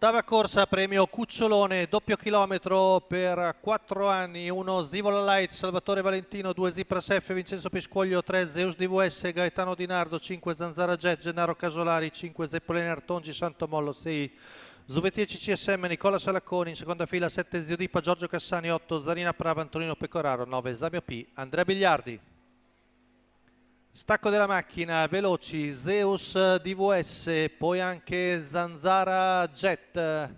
Ottava corsa, premio Cucciolone, doppio chilometro per 4 anni, 1 Zivola Light, Salvatore Valentino, 2 Zipras F, Vincenzo Piscoglio, 3 Zeus DVS, Gaetano Di Nardo, 5 Zanzara Jet, Gennaro Casolari, 5 Zeppolini Artongi, Santo Mollo, 6 Zuvetti CCSM, Nicola Salacconi, in seconda fila 7 Ziodipa, Giorgio Cassani, 8 Zarina Prava, Antonino Pecoraro, 9 Zamio P, Andrea Bigliardi. Stacco della macchina, veloci, Zeus DVS, poi anche Zanzara Jet,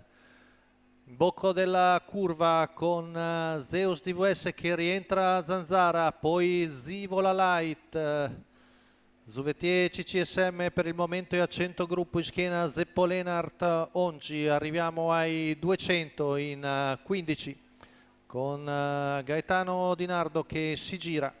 bocco della curva con Zeus DVS che rientra Zanzara, poi Zivola Light, Zuvetier CCSM per il momento è a 100 gruppo in schiena, Zeppolenart Ongi, arriviamo ai 200 in 15 con Gaetano Di Nardo che si gira.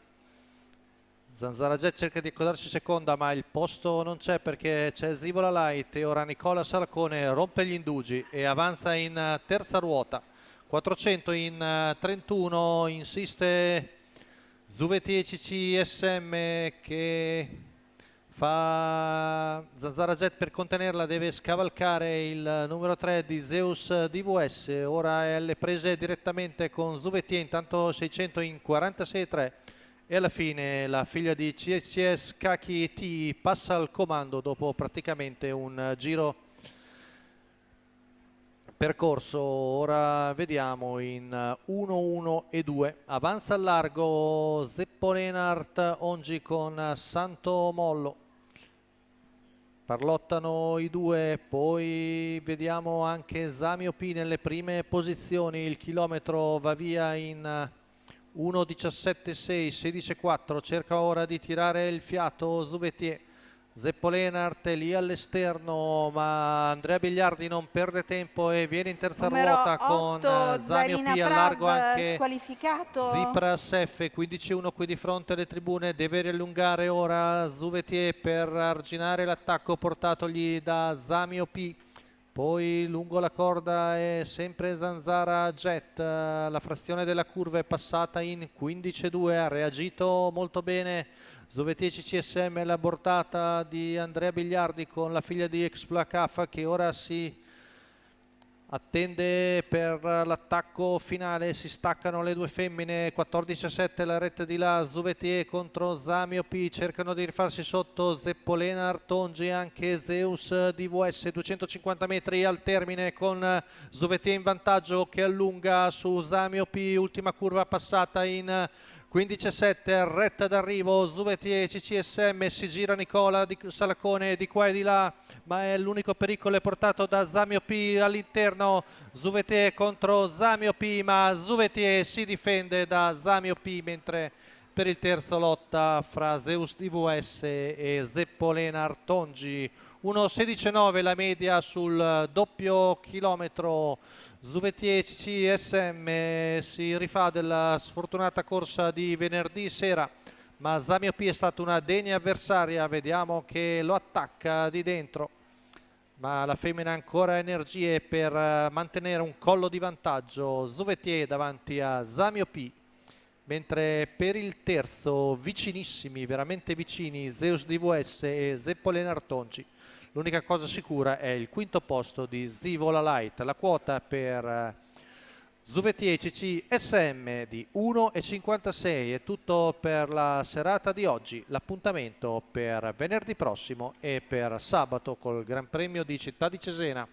Zanzara Jet cerca di accodarsi seconda, ma il posto non c'è perché c'è Zivola Light e ora Nicola Salcone rompe gli indugi e avanza in terza ruota. 400 in 31, insiste Zuvetti CCSM che fa Zanzara Jet per contenerla, deve scavalcare il numero 3 di Zeus DVS, ora è alle prese direttamente con Zuvetti, intanto 600 in 46,3. E alla fine la figlia di CCS Kaki T passa al comando dopo praticamente un giro percorso. Ora vediamo in 1, 1 e 2. Avanza al largo Zeppolenart Ongi con Santo Mollo. Parlottano i due, poi vediamo anche Zamio P nelle prime posizioni. Il chilometro va via in 1.17.6, 16.4, cerca ora di tirare il fiato Zuvetier. Zeppolenart è lì all'esterno, ma Andrea Bigliardi non perde tempo e viene in terza ruota con Zamio P, a largo anche Zipras F, 15-1 qui di fronte alle tribune, deve riallungare ora Zuvetier per arginare l'attacco portatogli da Zamio P. Poi lungo la corda è sempre Zanzara Jet, la frazione della curva è passata in 15-2, ha reagito molto bene Zuvetti CCSM, la portata di Andrea Bigliardi con la figlia di Explacaf che ora si attende per l'attacco finale. Si staccano le due femmine, 14-7 la retta di là, Zuvetier contro Zamio P, cercano di rifarsi sotto Zeppolenart Ongi e anche Zeus DVS, 250 metri al termine con Zuvetier in vantaggio che allunga su Zamio P, ultima curva passata in 15-7, retta d'arrivo Zuvetier CCSM, si gira Nicola di Salacone di qua e di là, ma è l'unico pericolo è portato da Zamio P all'interno. Zuvetier contro Zamio P, ma Zuvetier si difende da Zamio P, mentre per il terzo lotta fra Zeus DVS e Zeppolenart Ongi. 1.16.9 la media sul doppio chilometro. Zuvetier CCSM si rifà della sfortunata corsa di venerdì sera, ma Zamio P è stata una degna avversaria, vediamo che lo attacca di dentro, ma la femmina ha ancora energie per mantenere un collo di vantaggio. Zuvetier davanti a Zamio P, mentre per il terzo vicinissimi, veramente vicini, Zeus DVS e Zeppolenart Ongi. L'unica cosa sicura è il quinto posto di Zivola Light. La quota per Zuvetier CCSM di 1,56. È tutto per la serata di oggi. L'appuntamento per venerdì prossimo e per sabato col Gran Premio di Città di Cesena.